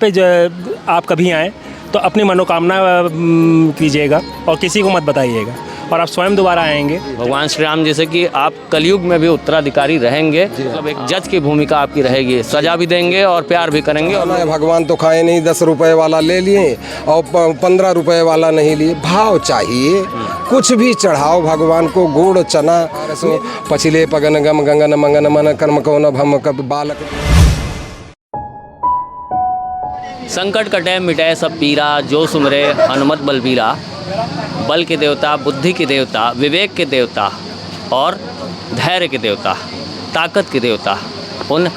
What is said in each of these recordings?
पे जो आप कभी आएँ तो अपनी मनोकामना कीजिएगा और किसी को मत बताइएगा, और आप स्वयं दोबारा आएंगे। भगवान श्री राम जैसे कि आप कलयुग में भी उत्तराधिकारी रहेंगे, मतलब एक जज की भूमिका आपकी रहेगी, सजा भी देंगे और प्यार भी करेंगे। और भगवान तो खाए नहीं, 10 रुपए वाला ले लिए और 15 रुपए वाला नहीं लिए। भाव चाहिए, कुछ भी चढ़ाओ भगवान को, गुड़ चना पछिले पगन गम गंगन मंगन मन कर्म कौन भम कब बालक। संकट कटे मिटे सब पीरा, जो सुमरे हनुमत बलबीरा। बल के देवता, बुद्धि के देवता, विवेक के देवता और धैर्य के देवता, ताकत के देवता, उन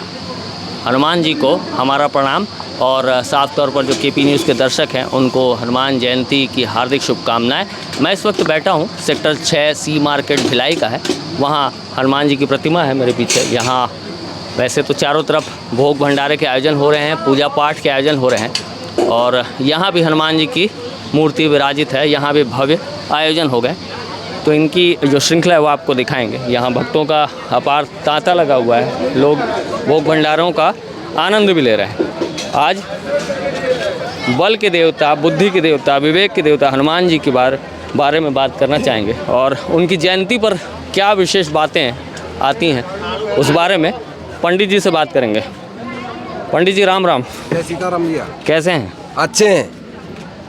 हनुमान जी को हमारा प्रणाम। और साफ तौर पर जो केपी न्यूज़ के दर्शक हैं उनको हनुमान जयंती की हार्दिक शुभकामनाएं। मैं इस वक्त बैठा हूं सेक्टर 6 सी मार्केट भिलाई का है, वहां हनुमान जी की प्रतिमा है मेरे पीछे। यहाँ वैसे तो चारों तरफ भोग भंडारे के आयोजन हो रहे हैं, पूजा पाठ के आयोजन हो रहे हैं, और यहाँ भी हनुमान जी की मूर्ति विराजित है, यहाँ भी भव्य आयोजन हो गए। तो इनकी जो श्रृंखला है वो आपको दिखाएंगे। यहाँ भक्तों का अपार तांता लगा हुआ है, लोग भोग भंडारों का आनंद भी ले रहे हैं। आज बल के देवता, बुद्धि के देवता, विवेक के देवता हनुमान जी के बारे में बात करना चाहेंगे, और उनकी जयंती पर क्या विशेष बातें आती हैं उस बारे में पंडित जी से बात करेंगे। पंडित जी राम राम। जय सीताराम जी। कैसे हैं? अच्छे हैं।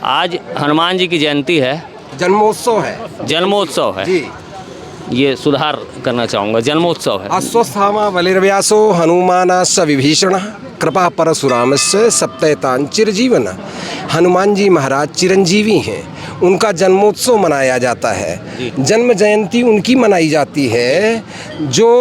आज हनुमान जी की जयंती है, जन्मोत्सव है। जन्मोत्सव है जी, ये सुधार करना चाहूँगा, जन्मोत्सव है। अश्वस्थामा बलिर्व्यासो हनुमानाश्च विभीषण कृपा परशुरामस्य सप्तैतान चिरजीवन। हनुमान जी महाराज चिरंजीवी हैं, उनका जन्मोत्सव मनाया जाता है। जन्म जयंती उनकी मनाई जाती है जो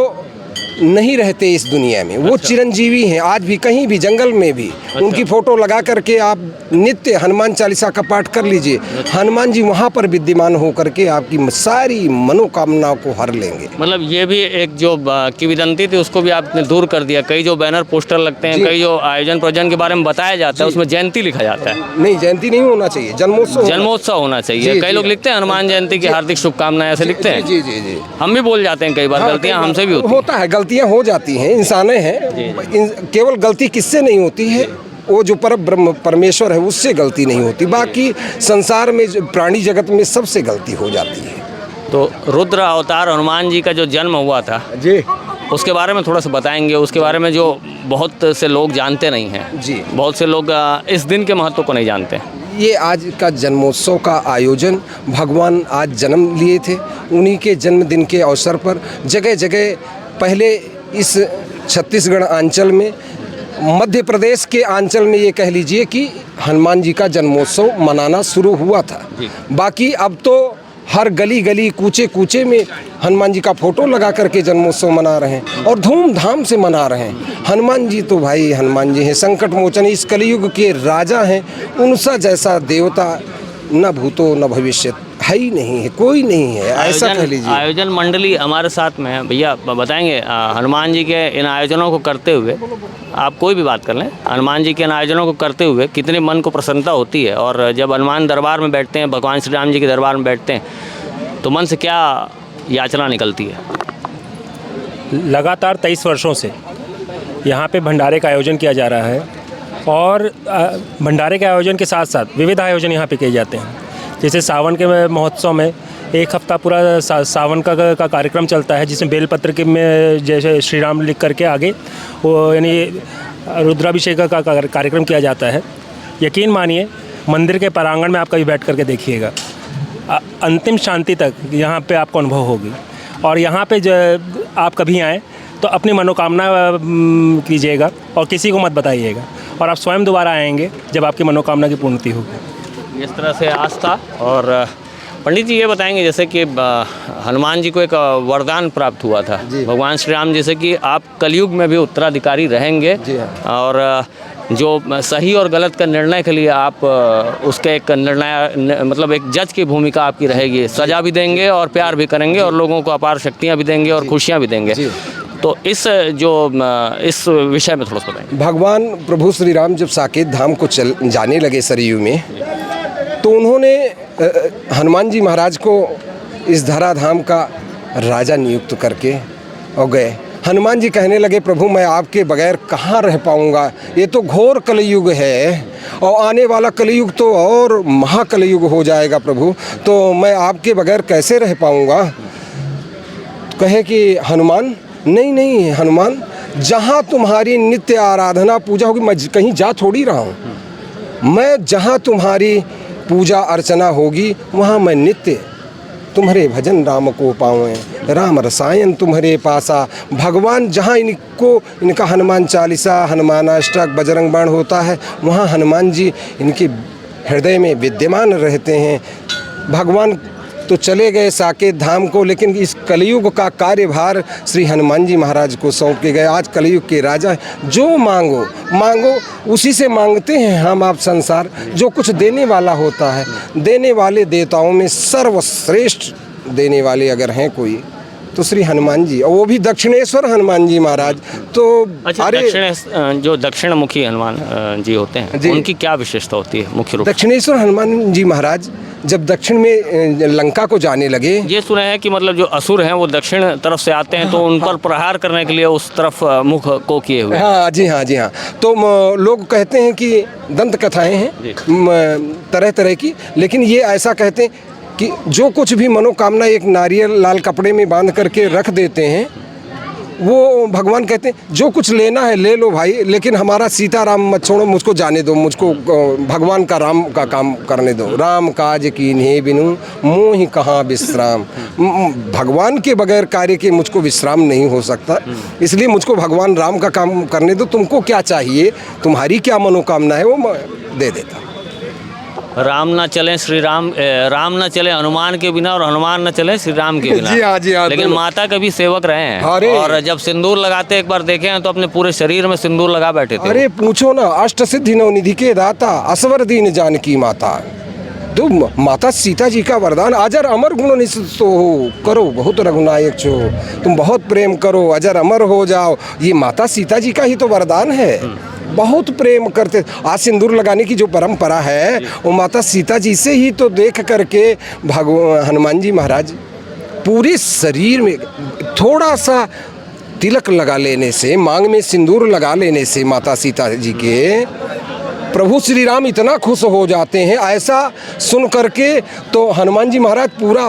नहीं रहते इस दुनिया में, वो चिरंजीवी हैं। आज भी कहीं भी जंगल में भी उनकी फोटो लगा करके आप नित्य हनुमान चालीसा का पाठ कर लीजिए, हनुमान जी वहाँ पर विद्यमान होकर के आपकी सारी मनोकामनाओं को हर लेंगे। मतलब ये भी एक जो किंवदंती थी उसको भी आपने दूर कर दिया। कई जो बैनर पोस्टर लगते हैं, कई जो आयोजन प्रयोजन के बारे में बताया जाता है, उसमें जयंती लिखा जाता है। नहीं, जयंती नहीं होना चाहिए, जन्मोत्सव होना चाहिए। कई लोग लिखते हैं हनुमान जयंती की हार्दिक शुभकामनाएं, ऐसे लिखते हैं। जी जी जी, हम भी बोल जाते हैं, कई बार गलतियां हमसे भी होता है, गलतियां हो जाती हैं, इंसाने हैं। केवल गलती किससे नहीं होती है, वो जो ब्रह्म परमेश्वर है उससे गलती नहीं होती। बाकी संसार में प्राणी जगत में सबसे गलती हो जाती है। तो रुद्र अवतार हनुमान जी का जो जन्म हुआ था जी, उसके बारे में थोड़ा सा बताएंगे। उसके बारे में जो बहुत से लोग जानते नहीं हैं जी, बहुत से लोग इस दिन के महत्व को नहीं जानते। ये आज का जन्मोत्सव का आयोजन, भगवान आज जन्म लिए थे, उन्हीं के जन्मदिन के अवसर पर जगह जगह, पहले इस छत्तीसगढ़ अंचल में, मध्य प्रदेश के अंचल में ये कह लीजिए कि हनुमान जी का जन्मोत्सव मनाना शुरू हुआ था। बाकी अब तो हर गली गली, कूचे कूचे में हनुमान जी का फोटो लगा करके जन्मोत्सव मना रहे हैं और धूमधाम से मना रहे हैं। हनुमान जी तो भाई हनुमान जी हैं, संकट मोचन, इस कलयुग के राजा हैं। उनसा जैसा देवता न भूतो न भविष्य है ही नहीं है, कोई नहीं है, ऐसा कह लीजिए। आयोजन मंडली हमारे साथ में है, भैया बताएंगे हनुमान जी के इन आयोजनों को करते हुए, आप कोई भी बात कर लें, हनुमान जी के इन आयोजनों को करते हुए कितने मन को प्रसन्नता होती है, और जब हनुमान दरबार में बैठते हैं, भगवान श्री राम जी के दरबार में बैठते हैं, तो मन से क्या याचना निकलती है? लगातार 23 वर्षों से यहाँ पे भंडारे का आयोजन किया जा रहा है, और भंडारे के आयोजन के साथ साथ विविध आयोजन यहाँ पे किए जाते हैं। जैसे सावन के महोत्सव में एक हफ्ता पूरा सावन का कार्यक्रम चलता है, जिसमें बेलपत्र के में जैसे श्री राम लिख करके आगे वो यानी रुद्राभिषेक का कार्यक्रम किया जाता है। यकीन मानिए, मंदिर के प्रांगण में आप कभी बैठ करके देखिएगा, अंतिम शांति तक यहाँ पे आपको अनुभव होगी। और यहाँ पे आप कभी आएँ तो अपनी मनोकामना कीजिएगा और किसी को मत बताइएगा, और आप स्वयं दोबारा आएंगे जब आपकी मनोकामना की पूर्ति होगी। इस तरह से आस्था। और पंडित जी ये बताएंगे, जैसे कि हनुमान जी को एक वरदान प्राप्त हुआ था भगवान श्री राम, जैसे कि आप कलयुग में भी उत्तराधिकारी रहेंगे, और जो सही और गलत का निर्णय के लिए आप उसके एक निर्णय, मतलब एक जज की भूमिका आपकी रहेगी, सजा भी देंगे और प्यार भी करेंगे और लोगों को अपार शक्तियाँ भी देंगे और खुशियाँ भी देंगे। तो इस विषय में थोड़ा सा बताएं। भगवान प्रभु श्री राम जब साकेत धाम को जाने लगे सरयू में, तो उन्होंने हनुमान जी महाराज को इस धराधाम का राजा नियुक्त करके और गए। हनुमान जी कहने लगे, प्रभु मैं आपके बगैर कहाँ रह पाऊँगा, ये तो घोर कलयुग है और आने वाला कलयुग तो और महाकलयुग हो जाएगा प्रभु, तो मैं आपके बगैर कैसे रह पाऊँगा। कहे कि हनुमान, नहीं नहीं हनुमान, जहाँ तुम्हारी नित्य आराधना पूजा होगी, मैं कहीं जा थोड़ी रहा हूँ, मैं जहाँ तुम्हारी पूजा अर्चना होगी वहाँ मैं नित्य तुम्हारे भजन राम को पावें, राम रसायन तुम्हारे पासा। भगवान जहाँ इनका हनुमान चालीसा, हनुमान अष्टक, बजरंग बाण होता है, वहाँ हनुमान जी इनके हृदय में विद्यमान रहते हैं। भगवान तो चले गए साकेत धाम को, लेकिन इस कलयुग का कार्यभार श्री हनुमान जी महाराज को सौंप के गए। आज कलयुग के राजा, जो मांगो मांगो उसी से मांगते हैं हम आप संसार। जो कुछ देने वाला होता है, देने वाले देवताओं में सर्वश्रेष्ठ देने वाले अगर हैं कोई तो श्री हनुमान जी, और वो भी दक्षिणेश्वर हनुमान जी महाराज। तो अच्छा, जो दक्षिणमुखी हनुमान जी होते हैं, उनकी क्या विशेषता होती है मुख्य रूप? दक्षिणेश्वर हनुमान जी महाराज जब दक्षिण में लंका को जाने लगे, ये सुना है कि मतलब जो असुर हैं वो दक्षिण तरफ से आते हैं, तो उन पर प्रहार करने के लिए उस तरफ मुख को किए हुए। हाँ जी, हाँ जी, हाँ। तो लोग कहते हैं कि दंत कथाएं हैं तरह तरह की, लेकिन ये ऐसा कहते हैं कि जो कुछ भी मनोकामना एक नारियल लाल कपड़े में बांध करके रख देते हैं, वो भगवान कहते हैं जो कुछ लेना है ले लो भाई, लेकिन हमारा सीताराम मत छोड़ो, मुझको जाने दो, मुझको भगवान का राम का काम करने दो। राम काज कीन्हे बिनु मोहि कहाँ विश्राम। भगवान के बगैर कार्य के मुझको विश्राम नहीं हो सकता, इसलिए मुझको भगवान राम का काम करने दो। तुमको क्या चाहिए, तुम्हारी क्या मनोकामना है, वो मैं दे देता। राम ना चले श्री राम, राम ना चले हनुमान के बिना और हनुमान ना चले श्री राम के बिना। जी हाँ, जी हाँ। लेकिन माता कभी सेवक रहे हैं, और जब सिंदूर लगाते एक बार देखे हैं तो अपने पूरे शरीर में सिंदूर लगा बैठे थे। अरे पूछो ना, अष्ट सिद्धि नवनिधि के दाता, असवर दीन जानकी माता। तो माता सीता जी का वरदान, अजर अमर गुण निस्तो हो, करो बहुत रघुनायक छो, तुम बहुत प्रेम करो, अजर अमर हो जाओ। ये माता सीता जी का ही तो वरदान है। बहुत प्रेम करते। आज सिंदूर लगाने की जो परंपरा है वो माता सीता जी से ही तो देख करके हनुमान जी महाराज पूरे शरीर में थोड़ा सा तिलक लगा लेने से, मांग में सिंदूर लगा लेने से माता सीता जी के प्रभु श्री राम इतना खुश हो जाते हैं। ऐसा सुन करके तो हनुमान जी महाराज पूरा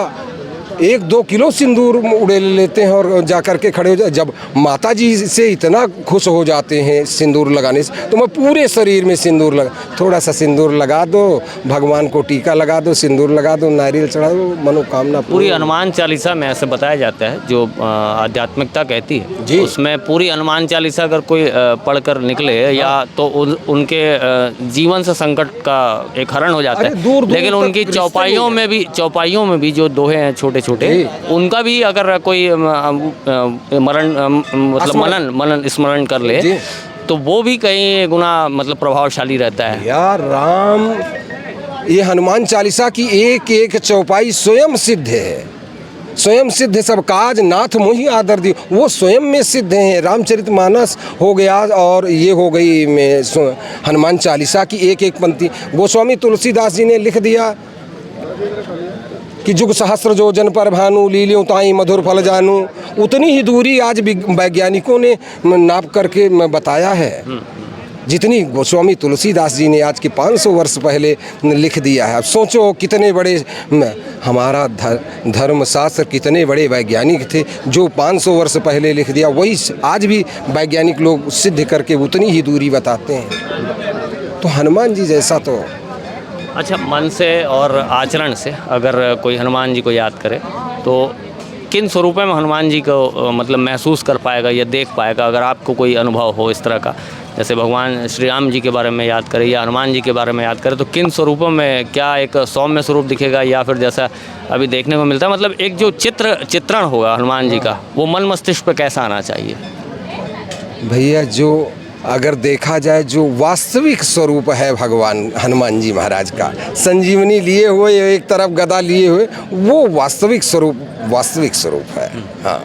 1-2 किलो सिंदूर उड़ेल लेते हैं और जा कर के खड़े हो जाते। जब माता जी से इतना खुश हो जाते हैं सिंदूर लगाने से, तो मैं पूरे शरीर में सिंदूर लगा, थोड़ा सा सिंदूर लगा दो, भगवान को टीका लगा दो, सिंदूर लगा दो, नारियल चढ़ा दो, मनोकामना पूरी। हनुमान चालीसा में ऐसे बताया जाता है, जो आध्यात्मिकता कहती है जी, उसमें पूरी हनुमान चालीसा अगर कोई पढ़कर निकले या तो उनके जीवन से संकट का एक हरण हो जाता है। लेकिन उनकी चौपाइयों में भी जो दोहे हैं छोटे छोटे, उनका भी अगर कोई मरण मतलब मनन स्मरण कर ले तो वो भी कई गुना मतलब प्रभावशाली रहता है। यार राम, ये हनुमान चालीसा की एक एक चौपाई स्वयं सिद्ध है, स्वयं सिद्ध सब काज नाथ मोहि आदर दी, वो स्वयं में सिद्ध हैं। रामचरितमानस हो गया और ये हो गई में हनुमान चालीसा की एक एक पंक्ति। गोस्वामी तुलसीदास जी ने लिख दिया कि जुग सहस्र जो जन पर भानु, लीलियों ताई मधुर फल जानू। उतनी ही दूरी आज वैज्ञानिकों ने नाप करके बताया है, जितनी गोस्वामी तुलसीदास जी ने आज के 500 वर्ष पहले लिख दिया है। अब सोचो कितने बड़े हमारा धर्मशास्त्र, कितने बड़े वैज्ञानिक थे जो 500 वर्ष पहले लिख दिया, वही आज भी वैज्ञानिक लोग सिद्ध करके उतनी ही दूरी बताते हैं। तो हनुमान जी जैसा तो। अच्छा, मन से और आचरण से अगर कोई हनुमान जी को याद करे तो किन स्वरूपों में हनुमान जी को मतलब महसूस कर पाएगा या देख पाएगा? अगर आपको कोई अनुभव हो इस तरह का, जैसे भगवान श्री राम जी के बारे में याद करें या हनुमान जी के बारे में याद करें, तो किन स्वरूपों में क्या एक सौम्य स्वरूप दिखेगा या फिर जैसा अभी देखने को मिलता है, मतलब एक जो चित्रण होगा हनुमान जी का, वो मन मस्तिष्क पर कैसा आना चाहिए? भैया, जो अगर देखा जाए जो वास्तविक स्वरूप है भगवान हनुमान जी महाराज का, संजीवनी लिए हुए, एक तरफ गदा लिए हुए, वो वास्तविक स्वरूप है। हाँ।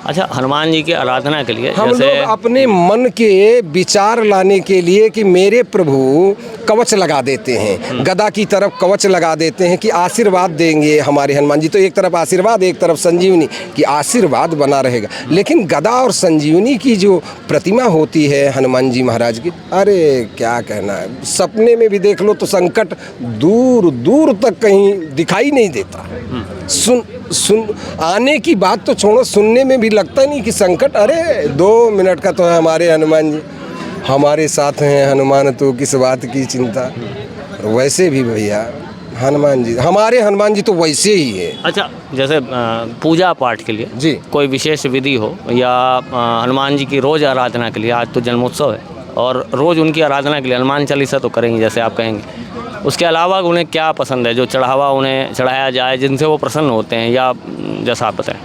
अच्छा, हनुमान जी की आराधना के लिए हम जैसे लोग अपने मन के विचार लाने के लिए कि मेरे प्रभु कवच लगा देते हैं, गदा की तरफ कवच लगा देते हैं कि आशीर्वाद देंगे हमारे हनुमान जी। तो एक तरफ आशीर्वाद, एक तरफ संजीवनी, कि आशीर्वाद बना रहेगा। लेकिन गदा और संजीवनी की जो प्रतिमा होती है हनुमान जी महाराज की, अरे क्या कहना है, सपने में भी देख लो तो संकट दूर दूर तक कहीं दिखाई नहीं देता। सुन आने की बात तो छोड़ो, सुनने में भी लगता नहीं कि संकट, अरे 2 मिनट का तो है हमारे हनुमान जी, हमारे साथ हैं हनुमान, तो किस बात की चिंता। वैसे भी भैया हनुमान जी, हमारे हनुमान जी तो वैसे ही है। अच्छा, जैसे पूजा पाठ के लिए जी कोई विशेष विधि हो या हनुमान जी की रोज़ आराधना के लिए, आज तो जन्मोत्सव है और रोज़ उनकी आराधना के लिए हनुमान चालीसा तो करेंगे जैसे आप कहेंगे, उसके अलावा उन्हें क्या पसंद है जो चढ़ावा उन्हें चढ़ाया जाए जिनसे वो प्रसन्न होते हैं, या जैसा आप बताएं?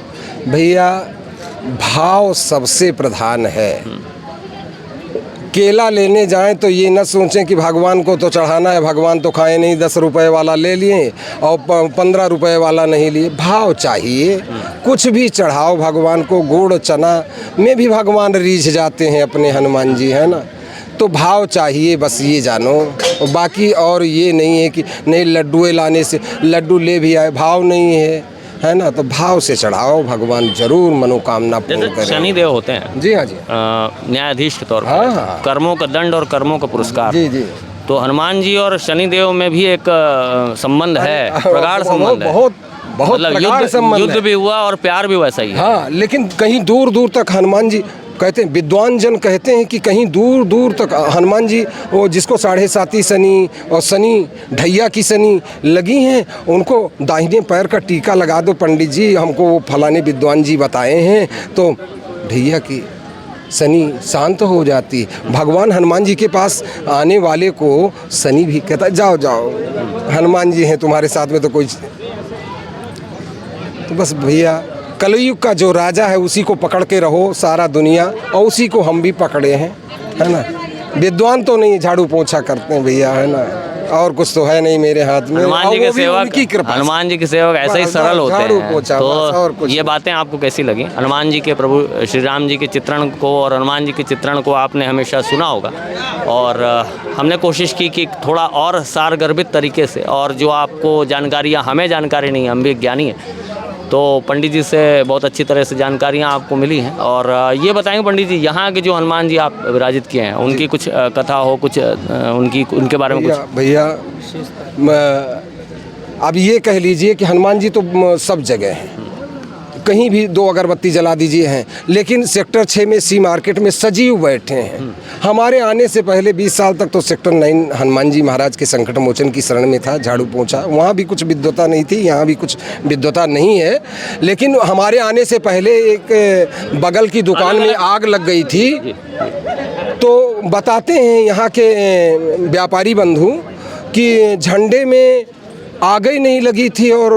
भैया भाव सबसे प्रधान है। केला लेने जाएं तो ये न सोचें कि भगवान को तो चढ़ाना है, भगवान तो खाए नहीं, 10 रुपए वाला ले लिए और 15 रुपए वाला नहीं लिए। भाव चाहिए, कुछ भी चढ़ाओ भगवान को। गुड़ चना में भी भगवान रीझ जाते हैं अपने हनुमान जी, है ना। तो भाव चाहिए, बस ये जानो। बाकी और ये नहीं है कि नहीं लड्डुए लाने से, लड्डू ले भी आए, भाव नहीं है ना, तो भाव से चढ़ाओ, भगवान जरूर मनोकामना पूर्ण करें। शनिदेव होते हैं, जी हाँ जी, न्यायाधीश के तौर पर, हाँ। कर्मों का दंड और कर्मों का पुरस्कार। जी जी, तो हनुमान जी और शनिदेव में भी एक संबंध है, प्रगाढ़ संबंध है। बहुत मतलब प्रगाढ़ संबंध युद्ध है। भी हुआ और प्यार भी वैसा ही है। हाँ, लेकिन कहीं दूर दूर तक हनुमान जी कहते हैं, विद्वान जन कहते हैं कि कहीं दूर दूर तक हनुमान जी, वो जिसको 7.5 शनि और शनि ढैया की शनि लगी हैं, उनको दाहिने पैर का टीका लगा दो पंडित जी, हमको वो फलाने विद्वान जी बताए हैं, तो ढैया की शनि शांत हो जाती है। भगवान हनुमान जी के पास आने वाले को शनि भी कहता है जाओ जाओ, हनुमान जी हैं तुम्हारे साथ में, तो कोई। तो बस भैया कलयुग का जो राजा है उसी को पकड़ के रहो सारा दुनिया, और उसी को हम भी पकड़े हैं, है ना। विद्वान तो नहीं झाड़ू पोछा करते हैं भैया, है ना, और कुछ तो है नहीं मेरे हाथ में। हनुमान जी के सेवक, हनुमान जी के सेवक ऐसे ही सरल होते हैं। तो ये नहीं। बातें आपको कैसी लगी? हनुमान जी के, प्रभु श्री राम जी के चित्रण को और हनुमान जी के चित्रण को आपने हमेशा सुना होगा, और हमने कोशिश की कि थोड़ा और सारगर्भित तरीके से, और जो आपको जानकारियाँ, हमें जानकारी नहीं है, हम भी ज्ञानी हैं, तो पंडित जी से बहुत अच्छी तरह से जानकारियाँ आपको मिली हैं। और ये बताएंगे पंडित जी, यहाँ के जो हनुमान जी आप विराजित किए हैं, उनकी कुछ कथा हो, कुछ उनके बारे में कुछ? भैया अब ये कह लीजिए कि हनुमान जी तो सब जगह हैं, कहीं भी 2 अगरबत्ती जला दीजिए हैं, लेकिन सेक्टर 6 में सी मार्केट में सजीव बैठे हैं। हमारे आने से पहले 20 साल तक तो सेक्टर 9 हनुमान जी महाराज के संकट मोचन की शरण में था, झाड़ू पोंछा, वहाँ भी कुछ विद्वता नहीं थी, यहाँ भी कुछ विद्वता नहीं है। लेकिन हमारे आने से पहले एक बगल की दुकान में आग लग गई थी, तो बताते हैं यहाँ के व्यापारी बंधु कि झंडे में आग ही नहीं लगी थी और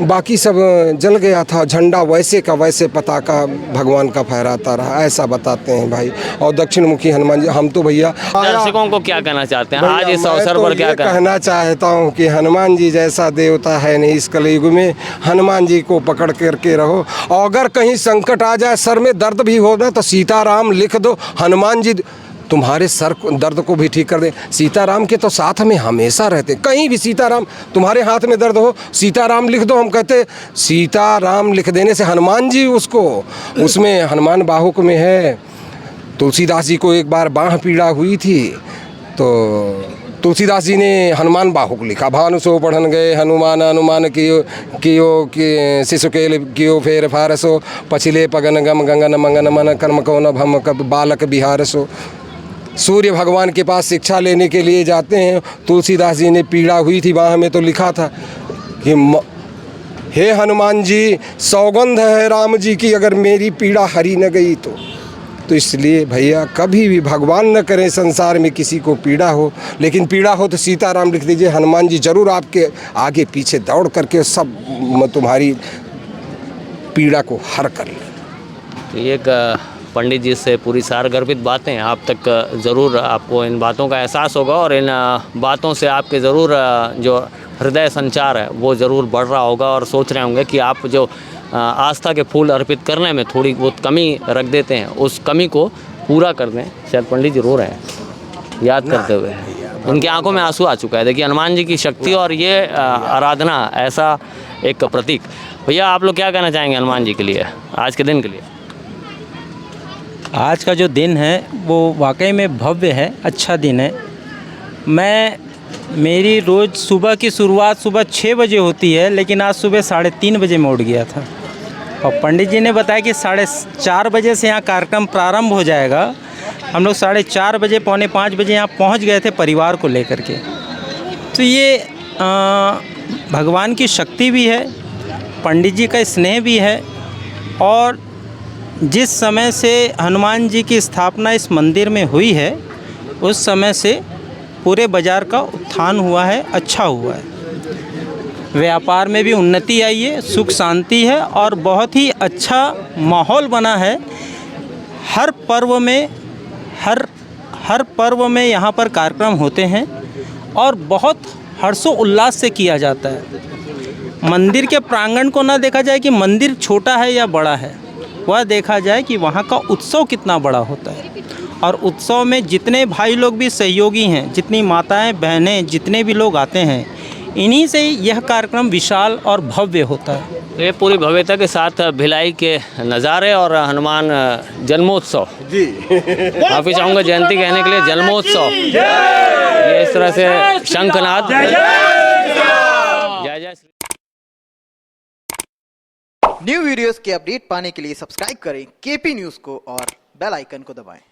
बाकी सब जल गया था, झंडा वैसे का वैसे पताका भगवान का फहराता रहा, ऐसा बताते हैं भाई। और दक्षिण मुखी हनुमान जी, हम तो भैया दर्शकों को क्या कहना चाहते हैं आज इस अवसर पर? क्या कहना चाहता हूँ कि हनुमान जी जैसा देवता है नहीं इस कलयुग में, हनुमान जी को पकड़ करके रहो। और अगर कहीं संकट आ जाए, सर में दर्द भी हो ना, तो सीताराम लिख दो, हनुमान जी तुम्हारे सर दर्द को भी ठीक कर दे। सीताराम के तो साथ में हमेशा रहते, कहीं भी सीताराम, तुम्हारे हाथ में दर्द हो सीताराम लिख दो, हम कहते सीताराम लिख देने से हनुमान जी उसको, उसमें हनुमान बाहुक में है। तुलसीदास जी को एक बार बाह पीड़ा हुई थी, तो तुलसीदास जी ने हनुमान बाहुक लिखा, भानु सो पढ़न गए हनुमान, अनुमान कियो कि शिशुकेल कियो फेर फारसो, पछिले पगन गम गंगन मंगन मन कर्म कौन भम कब बालक बिहारसो। सूर्य भगवान के पास शिक्षा लेने के लिए जाते हैं, तुलसीदास जी ने पीड़ा हुई थी बाह में, तो लिखा था कि हे हनुमान जी, सौगंध है राम जी की, अगर मेरी पीड़ा हरी न गई तो इसलिए भैया कभी भी भगवान न करें संसार में किसी को पीड़ा हो, लेकिन पीड़ा हो तो सीताराम लिख दीजिए, हनुमान जी जरूर आपके आगे पीछे दौड़ करके सब तुम्हारी पीड़ा को हर कर ले। तो ये पंडित जी से पूरी सारगर्भित बातें आप तक ज़रूर, आपको इन बातों का एहसास होगा, और इन बातों से आपके ज़रूर जो हृदय संचार है वो ज़रूर बढ़ रहा होगा, और सोच रहे होंगे कि आप जो आस्था के फूल अर्पित करने में थोड़ी बहुत कमी रख देते हैं, उस कमी को पूरा कर दें। शायद पंडित जी रो रहे हैं याद करते हुए। उनकी आंखों में आंसू आ चुका है। देखिए हनुमान जी की शक्ति और ये आराधना, ऐसा एक प्रतीक। भैया आप लोग क्या कहना चाहेंगे हनुमान जी के लिए, आज के दिन के लिए? आज का जो दिन है वो वाकई में भव्य है, अच्छा दिन है। मेरी रोज़ सुबह की शुरुआत सुबह 6 बजे होती है, लेकिन आज सुबह 3:30 बजे मैं उठ गया था और पंडित जी ने बताया कि 4:30 बजे से यहाँ कार्यक्रम प्रारंभ हो जाएगा। हम लोग 4:30 बजे 4:45 बजे यहाँ पहुँच गए थे परिवार को लेकर के। तो ये भगवान की शक्ति भी है, पंडित जी का स्नेह भी है। और जिस समय से हनुमान जी की स्थापना इस मंदिर में हुई है, उस समय से पूरे बाज़ार का उत्थान हुआ है, अच्छा हुआ है। व्यापार में भी उन्नति आई है, सुख शांति है और बहुत ही अच्छा माहौल बना है। हर पर्व में यहाँ पर कार्यक्रम होते हैं और बहुत हर्षोल्लास से किया जाता है। मंदिर के प्रांगण को ना देखा जाए कि मंदिर छोटा है या बड़ा है, वह देखा जाए कि वहाँ का उत्सव कितना बड़ा होता है। और उत्सव में जितने भाई लोग भी सहयोगी हैं, जितनी माताएं बहनें, जितने भी लोग आते हैं, इन्हीं से यह कार्यक्रम विशाल और भव्य होता है। तो ये पूरी भव्यता के साथ भिलाई के नज़ारे और हनुमान जन्मोत्सव जी काफ़ी चाहूँगा जयंती कहने के लिए, जन्मोत्सव ये इस तरह से शंखनाद। जय जय। न्यू वीडियोस के अपडेट पाने के लिए सब्सक्राइब करें केपी न्यूज़ को और बेल आइकन को दबाएं।